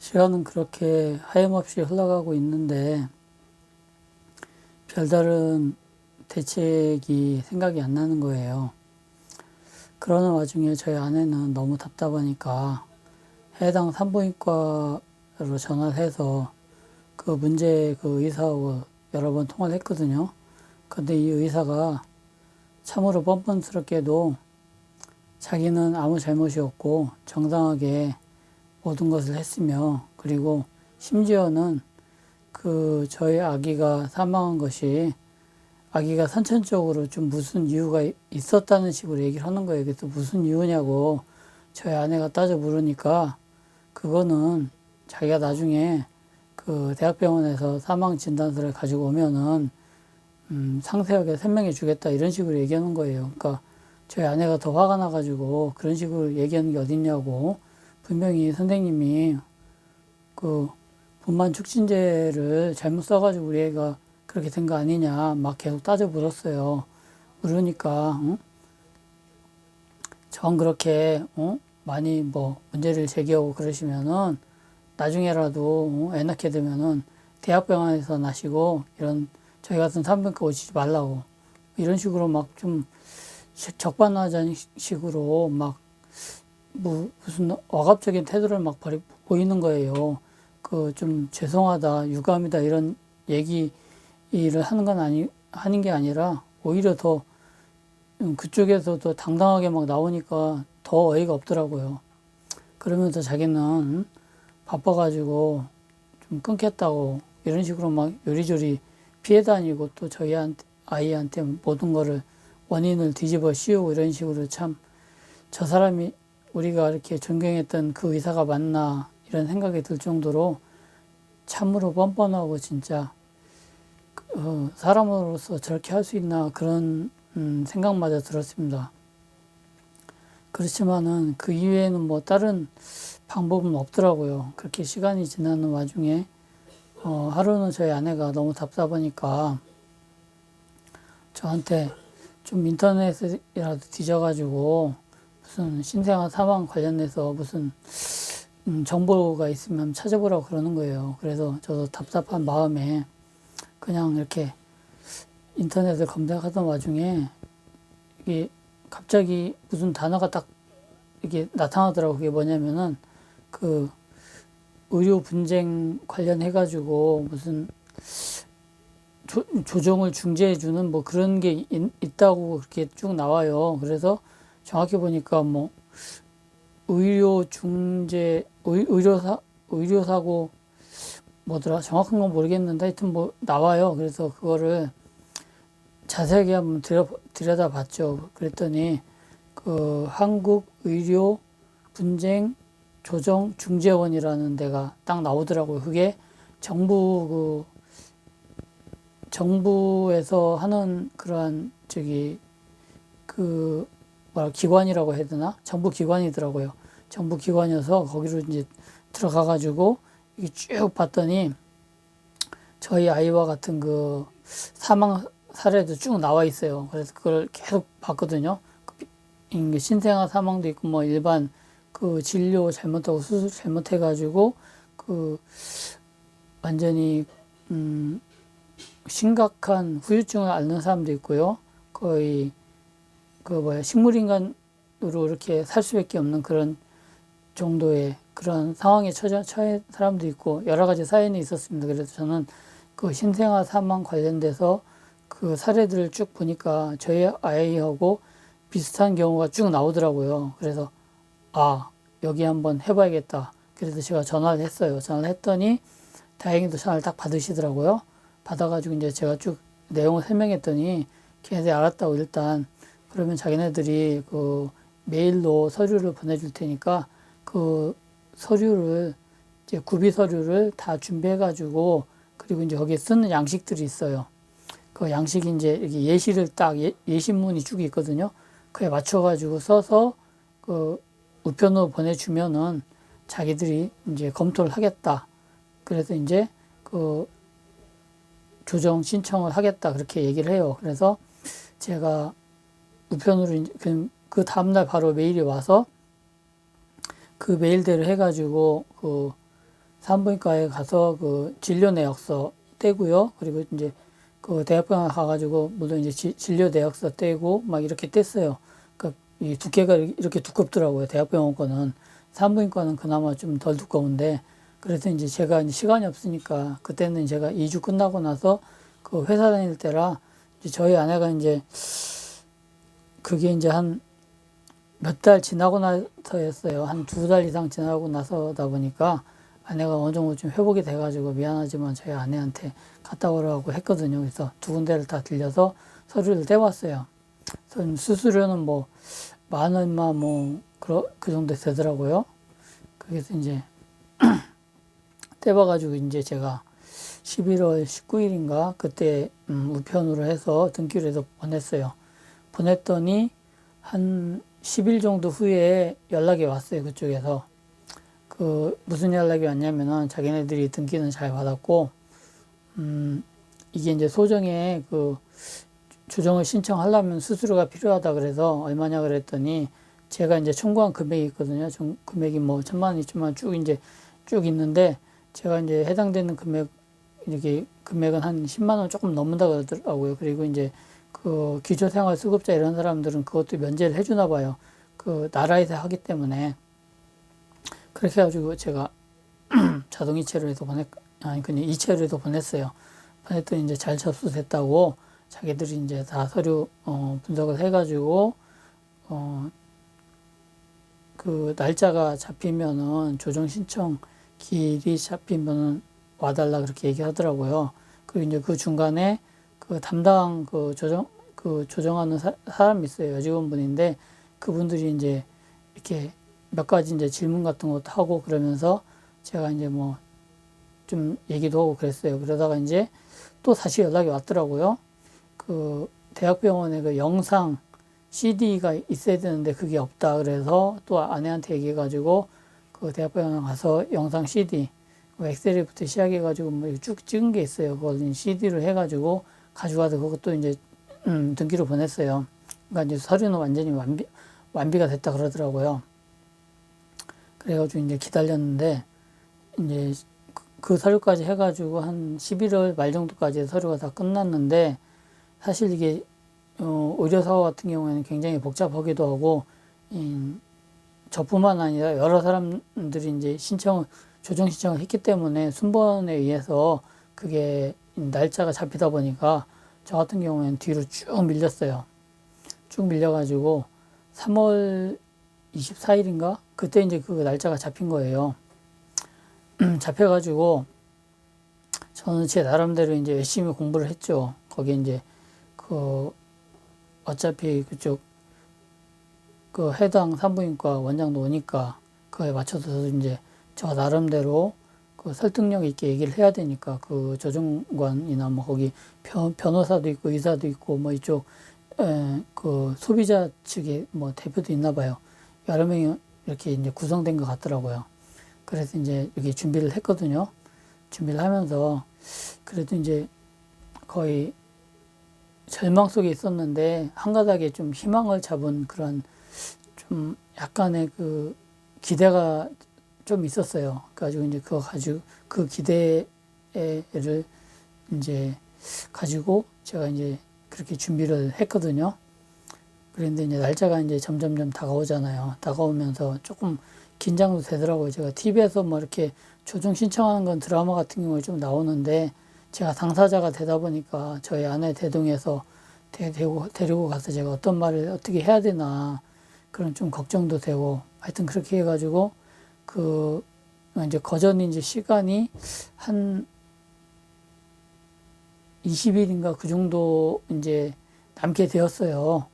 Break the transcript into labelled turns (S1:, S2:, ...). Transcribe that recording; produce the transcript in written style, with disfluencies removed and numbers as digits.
S1: 시간은 그렇게 하염없이 흘러가고 있는데 별다른 대책이 생각이 안 나는 거예요. 그러는 와중에 저희 아내는 너무 답답하니까 해당 산부인과로 전화를 해서 그 문제 그 의사하고 여러 번 통화를 했거든요. 근데 이 의사가 참으로 뻔뻔스럽게도 자기는 아무 잘못이 없고 정당하게 모든 것을 했으며, 그리고 심지어는 그 저희 아기가 사망한 것이 아기가 선천적으로 좀 무슨 이유가 있었다는 식으로 얘기를 하는 거예요. 그래서 무슨 이유냐고 저희 아내가 따져 물으니까 그거는 자기가 나중에 그 대학병원에서 사망 진단서를 가지고 오면은 상세하게 설명해 주겠다 이런 식으로 얘기하는 거예요. 그러니까 저희 아내가 더 화가 나가지고 그런 식으로 얘기하는 게 어딨냐고, 분명히 선생님이 그 분만 촉진제를 잘못 써가지고 우리 애가 그렇게 된 거 아니냐 막 계속 따져 물었어요. 그러니까 전 그렇게 많이 뭐 문제를 제기하고 그러시면은 나중에라도 애 낳게 되면은 대학병원에서 나시고 이런 저희 같은 산부인과 오시지 말라고 이런 식으로 막 좀 적반하장 식으로 막 뭐 무슨 억압적인 태도를 막 보이는 거예요. 그 좀 죄송하다, 유감이다 이런 얘기를 하는 게 아니라 오히려 더 그쪽에서도 당당하게 막 나오니까 더 어이가 없더라고요. 그러면서 자기는 바빠가지고 좀 끊겠다고 이런 식으로 막 요리조리 피해 다니고, 또 아이한테 모든 거를 원인을 뒤집어 씌우고 이런 식으로, 참 저 사람이 우리가 이렇게 존경했던 그 의사가 맞나 이런 생각이 들 정도로 참으로 뻔뻔하고 진짜 사람으로서 저렇게 할 수 있나 그런 생각마저 들었습니다. 그렇지만은 그 이외에는 뭐 다른 방법은 없더라고요. 그렇게 시간이 지나는 와중에 하루는 저희 아내가 너무 답답하니까 저한테 좀 인터넷이라도 뒤져가지고 무슨 신생아 사망 관련해서 무슨 정보가 있으면 찾아보라고 그러는 거예요. 그래서 저도 답답한 마음에 그냥 이렇게 인터넷을 검색하던 와중에 이게 갑자기 무슨 단어가 딱 이게 나타나더라고요. 그게 뭐냐면은 그 의료 분쟁 관련해가지고 무슨 조정을 중재해주는 뭐 그런 게 있다고 그렇게 쭉 나와요. 그래서 정확히 보니까 뭐 의료사고 뭐더라? 정확한 건 모르겠는데 하여튼 뭐 나와요. 그래서 그거를 자세하게 한번 들여다 봤죠. 그랬더니 그 한국의료 분쟁 조정 중재원이라는 데가 딱 나오더라고요. 그게 정부에서 하는 그러한 그 기관이라고 해야 되나? 정부 기관이더라고요. 정부 기관이어서 거기로 이제 들어가가지고 이게 쭉 봤더니 저희 아이와 같은 그 사망 사례도 쭉 나와 있어요. 그래서 그걸 계속 봤거든요. 신생아 사망도 있고 뭐 일반 그 진료 잘못하고 수술 잘못해가지고 그 완전히 심각한 후유증을 앓는 사람도 있고요. 거의 식물인간으로 이렇게 살 수밖에 없는 그런 정도의 그런 상황에 처해 사람도 있고 여러 가지 사연이 있었습니다. 그래서 저는 그 신생아 사망 관련돼서 그 사례들을 쭉 보니까 저희 아이하고 비슷한 경우가 쭉 나오더라고요. 그래서 여기 한번 해봐야겠다. 그래서 제가 전화를 했어요. 전화를 했더니 다행히도 전화를 딱 받으시더라고요. 받아가지고 이제 제가 쭉 내용을 설명했더니 걔네들이 알았다고, 일단 그러면 자기네들이 그 메일로 서류를 보내줄 테니까 그 서류를 이제 구비 서류를 다 준비해가지고, 그리고 이제 거기에 쓰는 양식들이 있어요. 그 양식이 이제 이렇게 예시를 딱 예시문이 쭉 있거든요. 그에 맞춰가지고 써서 그 우편으로 보내주면은 자기들이 이제 검토를 하겠다. 그래서 이제 그 조정 신청을 하겠다 그렇게 얘기를 해요. 그래서 제가 우편으로 그 다음날 바로 메일이 와서 그 메일대로 해가지고 그 산부인과에 가서 그 진료 내역서 떼고요. 그리고 이제 그 대학병원 가가지고 물론 이제 진료 내역서 떼고 막 이렇게 뗐어요. 그러니까 이 두께가 이렇게 두껍더라고요. 대학병원 거는. 산부인과는 그나마 좀 덜 두꺼운데, 그래서 이제 제가 이제 시간이 없으니까 그때는 제가 2주 끝나고 나서 그 회사 다닐 때라 이제 저희 아내가 이제 그게 이제 한 몇 달 지나고 나서였어요. 한 2달 이상 지나고 나서다 보니까 아내가 어느 정도 좀 회복이 돼가지고 미안하지만 저희 아내한테 갔다 오라고 했거든요. 그래서 두 군데를 다 들려서 서류를 떼왔어요. 수수료는 뭐 10,000원만 그 정도 되더라고요. 그래서 이제 떼봐가지고 이제 제가 11월 19일인가 그때 우편으로 해서 등기로 해서 보냈어요. 보냈더니 한 10일 정도 후에 연락이 왔어요. 그쪽에서. 무슨 연락이 왔냐면은 자기네들이 등기는 잘 받았고, 이게 이제 소정에 조정을 신청하려면 수수료가 필요하다 그래서 얼마냐 그랬더니 제가 이제 청구한 금액이 있거든요. 금액이 뭐 1,000만 원, 2천만 원 쭉 있는데 제가 이제 해당되는 이렇게 금액은 한 10만 원 조금 넘는다 그러더라고요. 그리고 이제 기초생활수급자 이런 사람들은 그것도 면제를 해주나 봐요. 나라에서 하기 때문에. 그렇게 해가지고 제가 자동이체로 해서 그냥 이체로 해서 보냈어요. 보냈더니 이제 잘 접수됐다고 자기들이 이제 다 서류 분석을 해가지고 그 날짜가 잡히면은 조정 신청 기일이 잡히면은 와달라 그렇게 얘기하더라고요. 그리고 이제 그 중간에 담당 조정하는 사람이 있어요. 여직원분인데 그분들이 이제 이렇게 몇 가지 이제 질문 같은 것도 하고 그러면서 제가 이제 뭐 좀 얘기도 하고 그랬어요. 그러다가 이제 또 다시 연락이 왔더라고요. 대학병원에 영상 CD가 있어야 되는데 그게 없다. 그래서 또 아내한테 얘기해가지고 대학병원에 가서 영상 CD, 엑셀부터 시작해가지고 뭐 쭉 찍은 게 있어요. 그걸 CD로 해가지고 가져가서 그것도 이제 등기로 보냈어요. 그러니까 이제 서류는 완전히 완비가 됐다 그러더라고요. 그래가지고 이제 기다렸는데 이제 그 서류까지 해가지고 한 11월 말 정도까지 서류가 다 끝났는데 사실 이게 의료사고 같은 경우에는 굉장히 복잡하기도 하고 저뿐만 아니라 여러 사람들이 이제 조정 신청을 했기 때문에 순번에 의해서 그게 날짜가 잡히다 보니까 저 같은 경우에는 뒤로 쭉 밀렸어요. 쭉 밀려가지고 3월 24일인가? 그때 이제 그 날짜가 잡힌 거예요. 잡혀가지고 저는 제 나름대로 이제 열심히 공부를 했죠. 거기에 이제 어차피 그쪽 해당 산부인과 원장도 오니까 그거에 맞춰서 이제 저 나름대로 설득력 있게 얘기를 해야 되니까 조정관이나 뭐 거기 변호사도 있고 의사도 있고 뭐 이쪽 소비자 측에 뭐 대표도 있나 봐요. 여러 명이 이렇게 이제 구성된 것 같더라고요. 그래서 이제 이렇게 준비를 했거든요. 준비를 하면서 그래도 이제 거의 절망 속에 있었는데 한가닥에 좀 희망을 잡은 그런 좀 약간의 기대가 좀 있었어요. 가지고 이제 그거 가지고 그 기대를 이제 가지고 제가 이제 그렇게 준비를 했거든요. 그런데 이제 날짜가 이제 점점점 다가오잖아요. 다가오면서 조금 긴장도 되더라고요. 제가 TV에서 뭐 이렇게 조정 신청하는 건 드라마 같은 경우에 좀 나오는데 제가 당사자가 되다 보니까 저희 아내 대동해서 데리고 가서 제가 어떤 말을 어떻게 해야 되나 그런 좀 걱정도 되고 하여튼 그렇게 해가지고 이제 거전이 이제 시간이 한 20일인가 그 정도 이제 남게 되었어요.